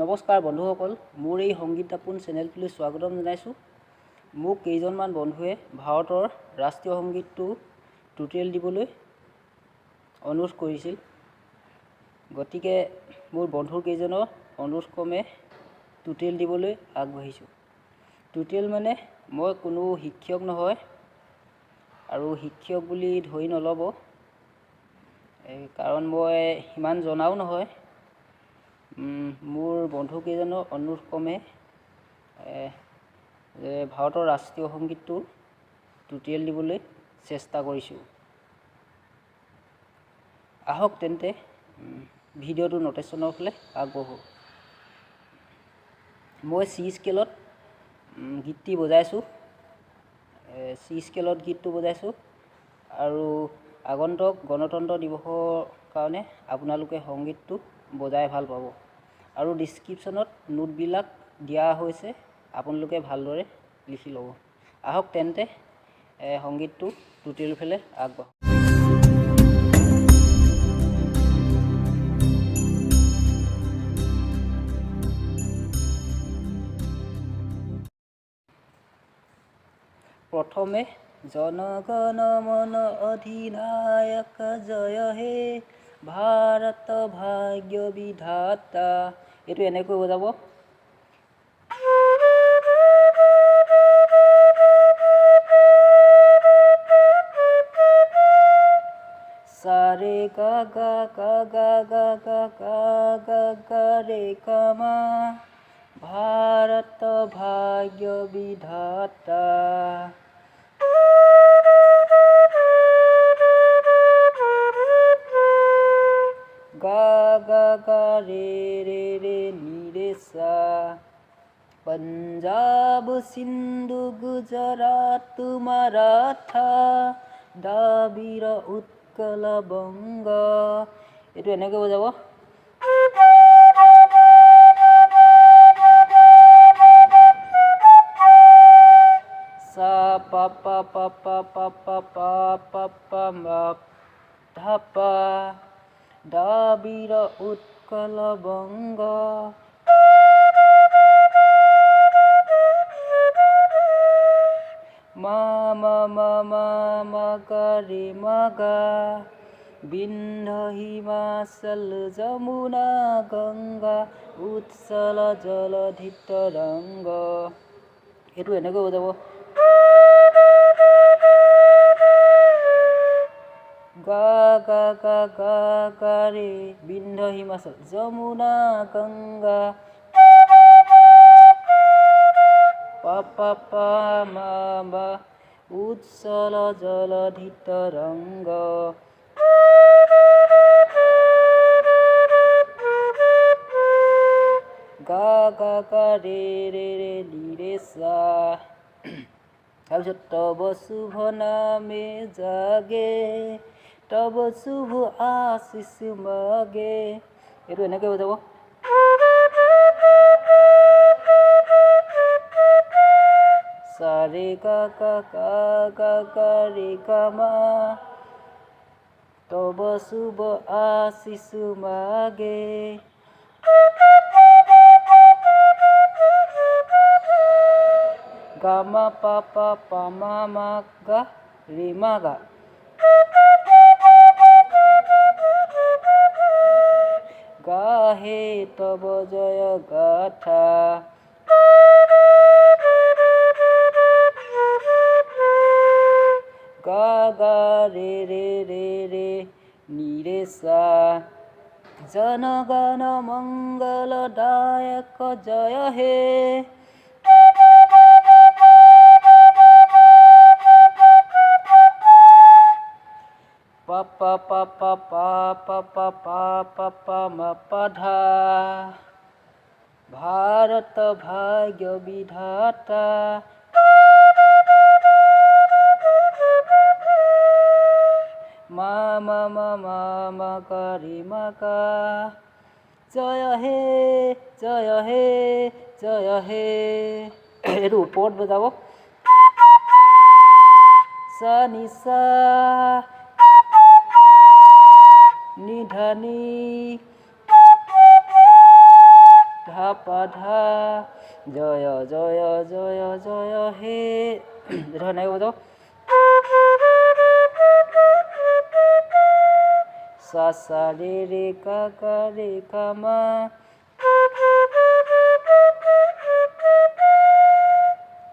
নমস্কাৰ বন্ধুসকল, মোৰ এই সংগীত দাপোন চেনেলটোলৈ স্বাগতম জনাইছোঁ। মোক কেইজনমান বন্ধুৱে ভাৰতৰ ৰাষ্ট্ৰীয় সংগীতটো টিউটৰিয়েল দিবলৈ অনুৰোধ কৰিছিল। গতিকে মোৰ বন্ধু কেইজনৰ অনুৰোধ ক্ৰমে টিউটৰিয়েল দিবলৈ আগবাঢ়িছোঁ। টিউটৰিয়েল মানে মই কোনো শিক্ষক নহয় আৰু শিক্ষক বুলি ধৰি নল'ব, কাৰণ মই সিমান জনাও নহয়। মোৰ বন্ধু কেইজনৰ অনুৰোধ ক্ৰমে ভাৰতৰ ৰাষ্ট্ৰীয় সংগীতটো টিউটৰিয়েল দিবলৈ চেষ্টা কৰিছোঁ। আহক তেন্তে ভিডিঅ'টো নটেশ্যনৰ ফালে আগবাঢ়োঁ। মই চি স্কেলত গীতটি বজাইছোঁ, চি স্কেলত গীতটো বজাইছোঁ আৰু আগন্তুক গণতন্ত্ৰ দিৱসৰ কাৰণে আপোনালোকে সংগীতটো বজাই ভাল পাব আৰু ডিছক্ৰিপশ্যনত নোটবিলাক দিয়া হৈছে, আপোনালোকে ভালদৰে লিখি ল'ব। আহক তেন্তে সংগীতটো টিউটৰিয়েল ফালে আগবাঢ়োঁ। প্ৰথমে জন গণ মন অধিনায়ক জয় হে ভাৰত ভাগ্য বিধাতা, এইটো এনেকৈ বজাব। সাৰে গা গা গা গা গা গা গা গা গা ৰে গামা ভাৰত ভাগ্য বিধাতা। गा गा गा रे रे रे नी रे सा। पंजाब सिंधु गुजरात माराठा द्राविड़ उत्कल बंग, এইটো এনেকৈ বজাব। সা পা পা পা পা পা পা পা পা পা মা ধা পা দ্রাবিড় উৎকল বঙ্গ। মা মা মা মা মা গা রে মা গা বিন্ধ্য হিমাচল যমুনা গংগা উৎসল জলধি তৰংগ, এইটো এনেকৈ বজাব। গা গা গা গা গা ৰে বিন্ধ্য হিমাচল যমুনা গংগা পা পা পা মা মা উৎসল জলধি তৰংগ। গা গা গা ৰে ৰে ৰে নি ৰে সা। তাৰপিছত তব শুভ নামে জাগে তব শুভ আশিস মাগে, এইটো এনেকৈ বজাব। সাৰে গা গা গা গা গা ৰে গামা তব শুভ আশিস মাগে। গামা পা পা পা মা মা গা রে মা গা। গাহে তব জয় গাথা। গা গা রে রে রে রে নি রে সা। জন গণ মঙ্গল দায়ক জয় হে পা পা পা পা পা পা পা পা পা পা মা পা ধা ভারত ভাগ্য বিধাতা। মা মা মা মা মা গা রে মা গা জয় হে জয় হে জয় হে, এইটো ওপৰত বজাব। সা নি সা নি ধা নি ধা পা ধা জয় জয় জয় জয় হে দেখো নাই বজাও সা সা রে কা মা